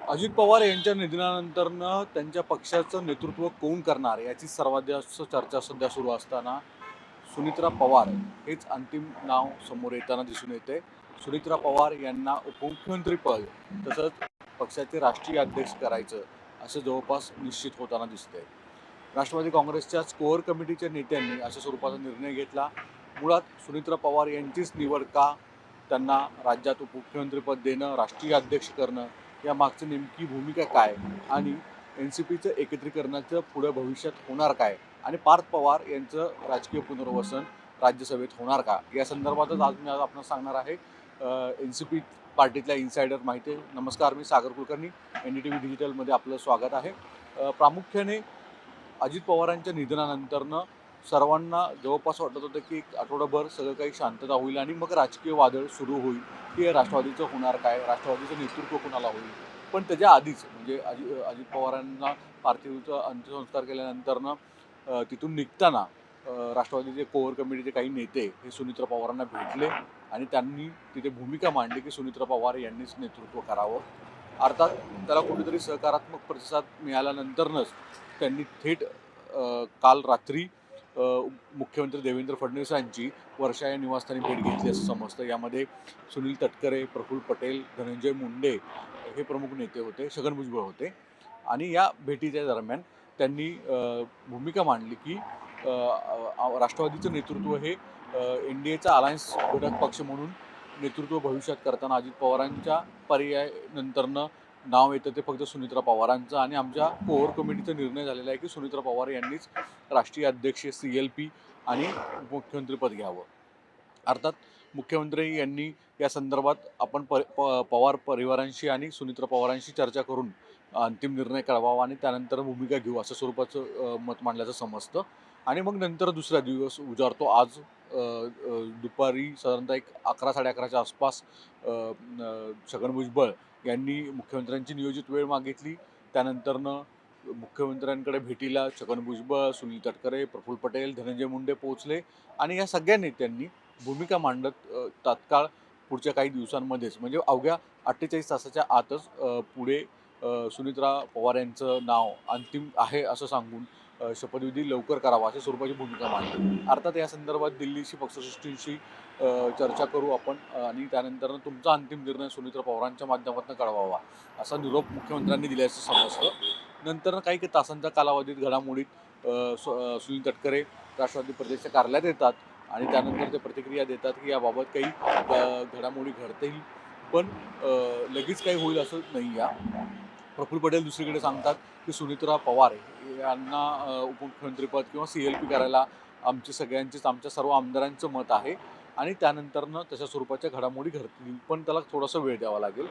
अजित पवार यांच्या निधनानंतरनं त्यांच्या पक्षाचं नेतृत्व कोण करणार याची सर्वात जास्त चर्चा सध्या सुरू असताना सुनित्रा पवार हेच अंतिम नाव समोर येताना दिसून येते. सुनित्रा पवार यांना उपमुख्यमंत्रीपद तसंच पक्षाचे राष्ट्रीय अध्यक्ष करायचं असं जवळपास निश्चित होताना दिसतंय. राष्ट्रवादी काँग्रेसच्याच कोअर कमिटीच्या नेत्यांनी अशा स्वरूपाचा निर्णय घेतला. मुळात सुनित्रा पवार यांचीच निवड का, त्यांना राज्यात उपमुख्यमंत्रीपद देणं, राष्ट्रीय अध्यक्ष करणं या मागची नेमकी भूमिका काय आणि NCPचं एकत्रीकरणाचं पुढे भविष्यात होणार काय आणि पार्थ पवार यांचं राजकीय पुनर्वसन राज्यसभेत होणार का या संदर्भातच आज मी आपणास सांगणार आहे. NCP पार्टीतल्या इन्सायडर माहिती. नमस्कार, मी सागर कुलकर्णी, NDTV डिजिटलमध्ये आपलं स्वागत आहे. प्रामुख्याने अजित पवारांच्या निधनानंतरनं सर्वांना जवळपास वाटत होतं की एक आठवडाभर सगळं काही शांतता होईल आणि मग राजकीय वादळ सुरू होईल की राष्ट्रवादीचं होणार काय, राष्ट्रवादीचं नेतृत्व कोणाला होईल. पण त्याच्या आधीच म्हणजे अजित पवारांना पार्थिवाचा अंत्यसंस्कार केल्यानंतरनं तिथून निघताना राष्ट्रवादीचे कोअर कमिटीचे काही नेते हे सुनित्रा पवारांना भेटले आणि त्यांनी तिथे भूमिका मांडली की सुनित्रा पवार यांनीच नेतृत्व करावं. अर्थात त्याला कुठेतरी सकारात्मक प्रतिसाद मिळाल्यानंतरच त्यांनी थेट काल रात्री मुख्यमंत्री देवेंद्र फडणवीसांची वर्षा या निवासस्थानी भेट घेतली असं समजतं. यामध्ये सुनील तटकरे, प्रफुल्ल पटेल, धनंजय मुंडे हे प्रमुख नेते होते, छगन भुजबळ होते आणि या भेटीच्या दरम्यान त्यांनी भूमिका मांडली की राष्ट्रवादीचं नेतृत्व हे NDAचा अलायन्स घटक पक्ष म्हणून नेतृत्व भविष्यात करताना अजित पवारांच्या पर्याय नंतरनं नाव येतं ते फक्त सुनित्रा पवारांचं आणि आमच्या कोअर कमिटीचा निर्णय झालेला आहे की सुनित्रा पवार यांनीच राष्ट्रीय अध्यक्ष CLP आणि मुख्यमंत्रीपद घ्यावं. अर्थात मुख्यमंत्री यांनी या संदर्भात आपण पवार परिवारांशी आणि सुनित्रा पवारांशी चर्चा करून अंतिम निर्णय कळवावा आणि त्यानंतर भूमिका घेऊ असं स्वरूपाचं मत मांडल्याचं समजतं. आणि मग नंतर दुसरा दिवस उजाडतो. आज दुपारी साधारणतः एक 11-11:30च्या आसपास छगन भुजबळ यांनी मुख्यमंत्र्यांची नियोजित वेळ मागितली. त्यानंतरनं मुख्यमंत्र्यांकडे भेटीला छगन भुजबळ, सुनील तटकरे, प्रफुल्ल पटेल, धनंजय मुंडे पोहोचले आणि या सगळ्या नेत्यांनी भूमिका मांडत तात्काळ पुढच्या काही दिवसांमध्येच म्हणजे अवघ्या 48 तासाच्या आतच पुढे सुनित्रा पवार यांचं नाव अंतिम आहे असं सांगून शपथविधी लवकर करावा अशा स्वरूपाची भूमिका मांडली. अर्थात या संदर्भात दिल्लीशी पक्षश्रेष्ठींशी चर्चा करू आपण आणि त्यानंतर तुमचा अंतिम निर्णय सुनित्रा पवारांच्या माध्यमातून कळवावा असा निरोप मुख्यमंत्र्यांनी दिल्याचं समजतं. नंतर काही तासांच्या कालावधीत घडामोडीत सुनील तटकरे राष्ट्रवादी प्रदेशच्या कार्यालयात येतात आणि त्यानंतर ते प्रतिक्रिया देतात की याबाबत काही घडामोडी घडतील पण लगेच काही होईल असं नाही. या प्रफुल्ल पटेल दुसरीकडे सांगतात की सुनित्रा पवार यांना उपमुख्यमंत्रीपद किंवा CLP करायला आमच्या सर्व आमदारांचं मत आहे आणि त्यानंतरनं तशा स्वरूपाच्या घडामोडी घडतील पण त्याला थोडासा वेळ द्यावा लागेल.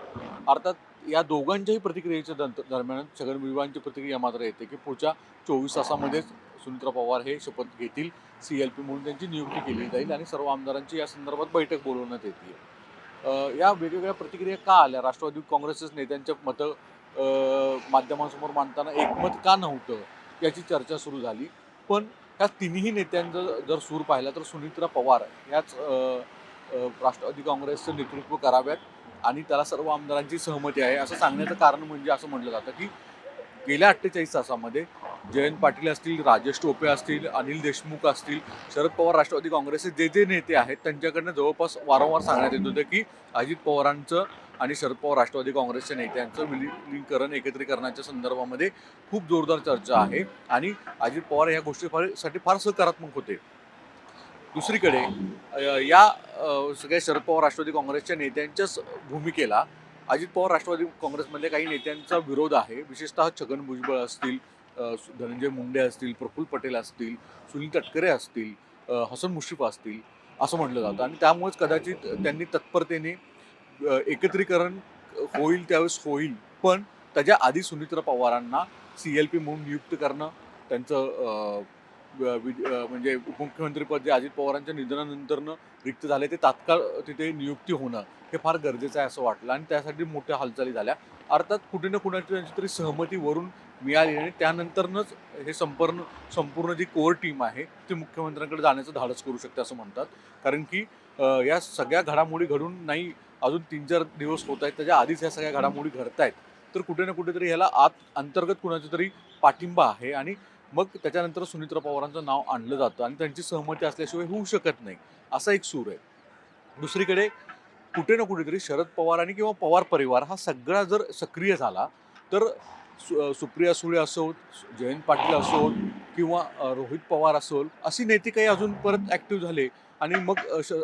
अर्थात या दोघांच्याही प्रतिक्रियेच्या दरम्यान छगन भुजबळांची प्रतिक्रिया मात्र येते की पुढच्या 24 तासामध्येच सुनित्रा पवार हे शपथ घेतील, CLP म्हणून त्यांची नियुक्ती केली जाईल आणि सर्व आमदारांची या संदर्भात बैठक बोलवण्यात येते. या वेगवेगळ्या प्रतिक्रिया का आल्या? राष्ट्रवादी काँग्रेसच्या नेत्यांच्या मतं माध्यमांसमोर मांडताना एकमत का नव्हतं याची चर्चा सुरू झाली. पण ह्या तिन्ही नेत्यांचं जर सूर पाहिला तर सुनित्रा पवार ह्याच राष्ट्रवादी काँग्रेसचं नेतृत्व कराव्यात आणि त्याला सर्व आमदारांची सहमती आहे असं सांगण्याचं कारण म्हणजे असं म्हटलं जातं की गेल्या 48 तासामध्ये जयंत पाटील असतील, राजेश टोपे असतील, अनिल देशमुख असतील, शरद पवार राष्ट्रवादी काँग्रेसचे जे नेते आहेत त्यांच्याकडनं जवळपास वारंवार सांगण्यात येत होतं की अजित पवारांचं आणि शरद पवार राष्ट्रवादी काँग्रेसच्या नेत्यांचं विलीनीकरण एकत्रीकरणाच्या संदर्भामध्ये खूप जोरदार चर्चा आहे आणि अजित पवार या गोष्टीसाठी फार सकारात्मक होते. दुसरीकडे या सगळ्या शरद पवार राष्ट्रवादी काँग्रेसच्या नेत्यांच्याच भूमिकेला अजित पवार राष्ट्रवादी काँग्रेसमधल्या काही नेत्यांचा विरोध आहे. विशेषतः छगन भुजबळ असतील, धनंजय मुंडे असतील, प्रफुल्ल पटेल असतील, सुनील तटकरे असतील, हसन मुश्रीफ असतील असं म्हटलं जातं आणि त्यामुळेच कदाचित त्यांनी तत्परतेने एकत्रीकरण होईल त्यावेळेस होईल पण त्याच्या आधी सुनित्रा पवारांना CLP म्हणून नियुक्त करणं, त्यांचं म्हणजे उपमुख्यमंत्रीपद जे अजित पवारांच्या निधनानंतरनं रिक्त झाले ते तात्काळ तिथे नियुक्ती होणं हे फार गरजेचं आहे असं वाटलं आणि त्यासाठी मोठ्या हालचाली झाल्या. अर्थात कुठे ना कुणाची तरी सहमती वरून मिळाली आणि त्यानंतरनंच हे संपूर्ण जी कोअर टीम आहे ती मुख्यमंत्र्यांकडे जाण्याचं धाडस करू शकते असं म्हणतात. कारण की या सगळ्या घडामोडी घडून नाही अजून 3-4 दिवस होत आहेत, त्याच्या आधीच ह्या सगळ्या घडामोडी घडत आहेत तर कुठे ना कुठेतरी ह्याला अंतर्गत कुणाचा तरी पाठिंबा आहे आणि मग त्याच्यानंतर सुनीत्रा पवारांचं नाव आणलं जातं आणि त्यांची सहमती असल्याशिवाय होऊ शकत नाही, असा एक सूर आहे. दुसरीकडे कुठे ना कुठेतरी शरद पवार आणि किंवा पवार परिवार हा सगळा जर सक्रिय झाला तर सुप्रिया सुळे असोत, जयंत पाटील असोत किंवा रोहित पवार असोल, अशी नेते काही अजून परत ॲक्टिव्ह झाले आणि मग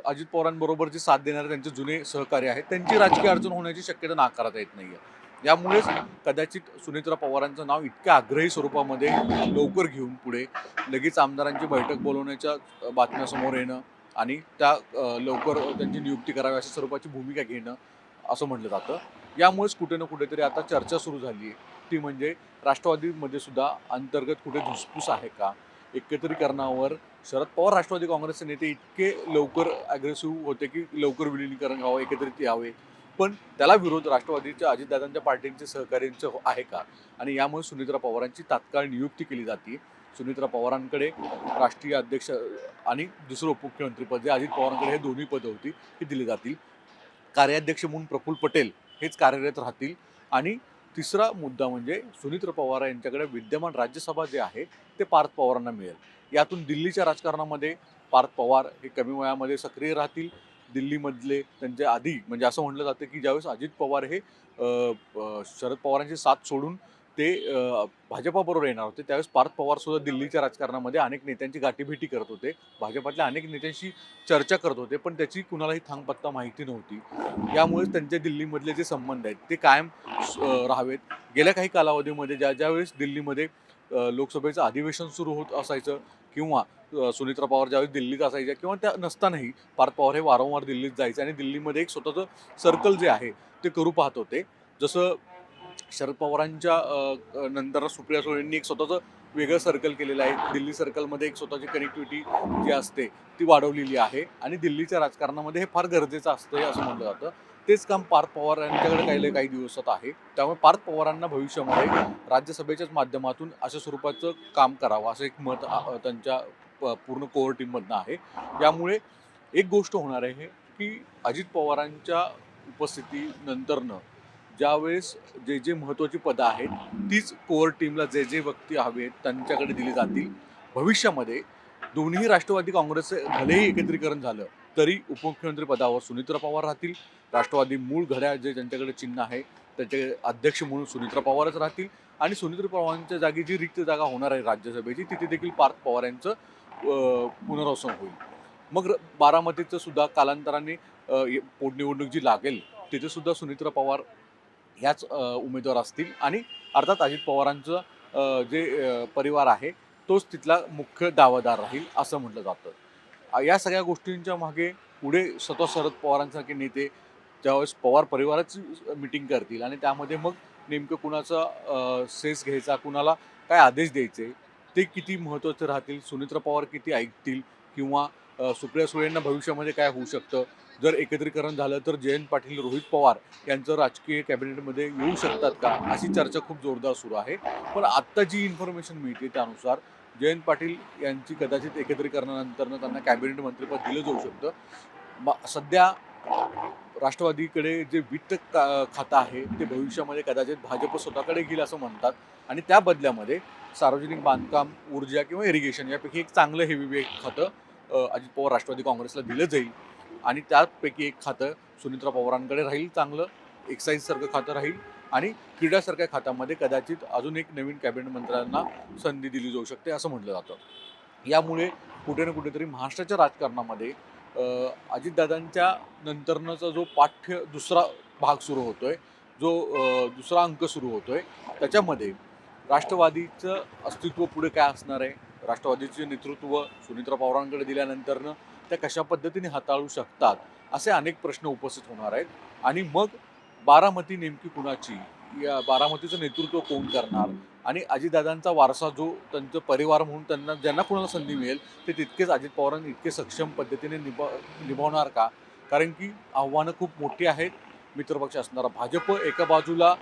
अजित पवारांबरोबर जे साथ देणारे त्यांचे जुने सहकारी आहेत त्यांची राजकीय अडचण होण्याची शक्यता नाकारता येत नाही आहे. यामुळेच कदाचित सुनेत्रा पवारांचं नाव इतक्या आग्रही स्वरूपामध्ये लवकर घेऊन पुढे लगेच आमदारांची बैठक बोलवण्याच्या बातम्या समोर येणं आणि त्या लवकर त्यांची नियुक्ती करावी अशा स्वरूपाची भूमिका घेणं असं म्हटलं जातं. यामुळेच कुठे ना कुठेतरी आता चर्चा सुरू झाली आहे, ती म्हणजे राष्ट्रवादीमध्ये सुद्धा अंतर्गत कुठे धुसफूस आहे का? एकत्रीकरणावर शरद पवार राष्ट्रवादी काँग्रेसचे नेते इतके लवकर ॲग्रेसिव्ह होते की लवकर विलिनीकरण व्हावं, एकत्रित यावे, पण त्याला विरोध राष्ट्रवादीच्या अजितदादांच्या पार्टींचे सहकार्यांचं आहे का? आणि यामुळे सुनेत्रा पवारांची तात्काळ नियुक्ती केली जाते. सुनेत्रा पवारांकडे राष्ट्रीय अध्यक्ष आणि दुसरं उपमुख्यमंत्रीपद जे अजित पवारांकडे हे दोन्ही पदं होती ही दिली जातील. कार्याध्यक्ष म्हणून प्रफुल्ल पटेल हेच कार्यरत राहतील आणि तिसरा मुद्दा म्हणजे सुनीत्र पवार यांच्याकडे विद्यमान राज्यसभा जे आहे ते पार्थ पवारांना मिळेल. यातून दिल्लीच्या राजकारणामध्ये पार्थ पवार हे कमी वयामध्ये सक्रिय राहतील. दिल्लीमधले त्यांचे आधी म्हणजे असं म्हटलं जातं की ज्यावेळेस अजित पवार हे शरद पवारांची साथ सोडून ते भाजपाबरोबर येणार होते त्यावेळेस पार्थ पवार सुद्धा दिल्लीच्या राजकारणामध्ये अनेक नेत्यांची गाठीभेटी करत होते. भाजपातल्या अनेक नेत्यांशी चर्चा करत होते, पण त्याची कुणालाही थांगपत्ता माहिती नव्हती. यामुळेच त्यांचे दिल्लीमधले जे संबंध आहेत ते कायम राहावेत. गेल्या काही कालावधीमध्ये ज्यावेळेस दिल्लीमध्ये लोकसभेचं अधिवेशन सुरू होत असायचं किंवा सुनेत्रा पवार ज्यावेळेस दिल्लीत असायच्या किंवा त्या नसतानाही पार्थ पवार हे वारंवार दिल्लीत जायचे आणि दिल्लीमध्ये एक स्वतःचं सर्कल जे आहे ते करू पाहत होते. जसं शरद पवारांच्या नंतर सुप्रिया सुळेंनी एक स्वतःचं वेगळं सर्कल केलेलं आहे. दिल्ली सर्कलमध्ये एक स्वतःची कनेक्टिव्हिटी जी असते ती वाढवलेली आहे आणि दिल्लीच्या राजकारणामध्ये हे फार गरजेचं असतं असं म्हटलं जातं. तेच काम पार्थ पवार यांच्याकडे काही दिवसात आहे. त्यामुळे पार्थ पवारांना भविष्यामध्ये राज्यसभेच्याच माध्यमातून अशा स्वरूपाचं काम करावं असं एक मत त्यांच्या पूर्ण कोअर टीममधनं आहे. यामुळे एक गोष्ट होणार आहे की अजित पवारांच्या उपस्थितीनंतरनं ज्यावेळेस जे महत्त्वाची पदं आहेत तीच कोअर टीमला जे व्यक्ती हवेत त्यांच्याकडे दिली जातील. भविष्यामध्ये दोन्ही राष्ट्रवादी काँग्रेसचे भलेही एकत्रीकरण झालं तरी उपमुख्यमंत्री पदावर सुनीत्रा पवार राहतील. राष्ट्रवादी मूळ घड्याळ जे ज्यांच्याकडे चिन्ह आहे त्याचे अध्यक्ष म्हणून सुनीत्रा पवारच राहतील आणि सुनीत्रा पवारांच्या जागी जी रिक्त जागा होणार आहे राज्यसभेची तिथे देखील पार्थ पवार यांचं पुनर्वसन होईल. मग बारामतीचं सुद्धा कालांतराने पोटनिवडणूक जी लागेल तिथे सुद्धा सुनीत्रा पवार ह्याच उमेदवार असतील आणि अर्थात अजित पवारांचं जे परिवार आहे तोच तिथला मुख्य दावेदार राहील असं म्हटलं जातं. या सगळ्या गोष्टींच्या मागे पुढे स्वतः शरद पवारांसारखे नेते ज्यावेळेस पवार परिवाराची मिटिंग करतील आणि त्यामध्ये मग नेमकं कुणाचा सेस घ्यायचा, कुणाला काय आदेश द्यायचे ते किती महत्त्वाचे राहतील, सुनेत्रा पवार किती ऐकतील किंवा सुप्रिया सुळेंना भविष्यामध्ये काय होऊ शकतं. जर एकत्रीकरण झालं तर जयंत पाटील, रोहित पवार यांचं राजकीय कॅबिनेटमध्ये येऊ शकतात का, अशी चर्चा खूप जोरदार सुरू आहे. पण आत्ता जी इन्फॉर्मेशन मिळते त्यानुसार जयंत पाटील यांची कदाचित एकत्रीकरणानंतर त्यांना कॅबिनेट मंत्रिपद दिलं जाऊ शकतं. सध्या राष्ट्रवादीकडे जे वित्त खातं आहे ते भविष्यामध्ये कदाचित भाजप स्वतःकडे घेईल असं म्हणतात आणि त्या बदल्यामध्ये सार्वजनिक बांधकाम, ऊर्जा किंवा इरिगेशन यापैकी एक चांगलं हेवी खातं अजित पवार राष्ट्रवादी काँग्रेसला दिलं जाईल आणि त्यापैकी एक खातं सुनीत्रा पवारांकडे राहील, चांगलं एक्साईजसारखं खातं राहील आणि क्रीडासारख्या खात्यामध्ये कदाचित अजून एक नवीन कॅबिनेट मंत्र्यांना संधी दिली जाऊ शकते असं म्हटलं जातं. यामुळे कुठे ना कुठेतरी महाराष्ट्राच्या राजकारणामध्ये अजितदादांच्या नंतरचा जो दुसरा भाग सुरू होतोय, जो दुसरा अंक सुरू होतोय त्याच्यामध्ये राष्ट्रवादीचं अस्तित्व पुढे काय असणार आहे, राष्ट्रवादीचे नेतृत्व सुनीत्रा पवारांकडे दिल्यानंतरनं त्या कशा पद्धतीने हाताळू शकतात असे अनेक प्रश्न उपस्थित होणार आहेत. आणि मग बारामती नेमकी कुणाची, या बारामतीचं नेतृत्व कोण करणार आणि अजितदादांचा वारसा जो त्यांचं परिवार म्हणून त्यांना ज्यांना कुणाला संधी मिळेल ते तितकेच अजित पवारांनी इतके सक्षम पद्धतीने निभावणार का? कारण की आव्हानं खूप मोठी आहेत. मित्रपक्ष असणारा भाजप एका बाजूला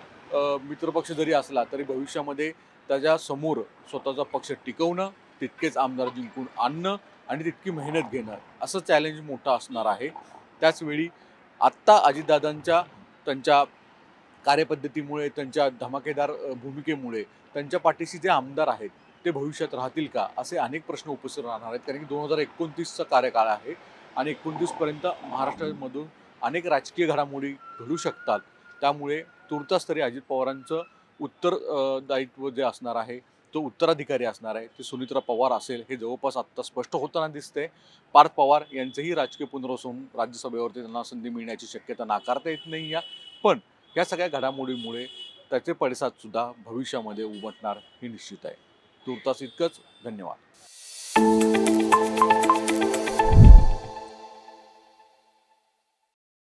मित्रपक्ष जरी असला तरी भविष्यामध्ये त्याच्यासमोर स्वतःचा पक्ष टिकवणं, तितकेच आमदार जिंकून आणणं आणि तितकी मेहनत घेणं असं चॅलेंज मोठं असणार आहे. त्याचवेळी आत्ता अजितदादांच्या त्यांच्या कार्यपद्धतीमुळे, त्यांच्या धमाकेदार भूमिकेमुळे त्यांच्या पाठीशी जे आमदार आहेत ते भविष्यात राहतील का, असे अनेक प्रश्न उपस्थित राहणार आहेत. कारण की 2029चा कार्यकाळ आहे आणि 29पर्यंत महाराष्ट्रामधून अनेक राजकीय घडामोडी घडू शकतात. त्यामुळे तुर्तास तरी अजित पवारांचं दायित्व जे असणार आहे, तो उत्तराधिकारी असणार आहे, ते सुनीत्रा पवार असेल, हे जवळपास आत्ता स्पष्ट होताना दिसतंय. पार्थ पवार यांचंही राजकीय पुनर्वसन राज्यसभेवरती त्यांना संधी मिळण्याची शक्यता नाकारता येत नाही आहे. पण या सगळ्या घडामोडीमुळे त्याचे पडसादसुद्धा भविष्यामध्ये उमटणार हे निश्चित आहे. तूर्तास इतकंच. धन्यवाद.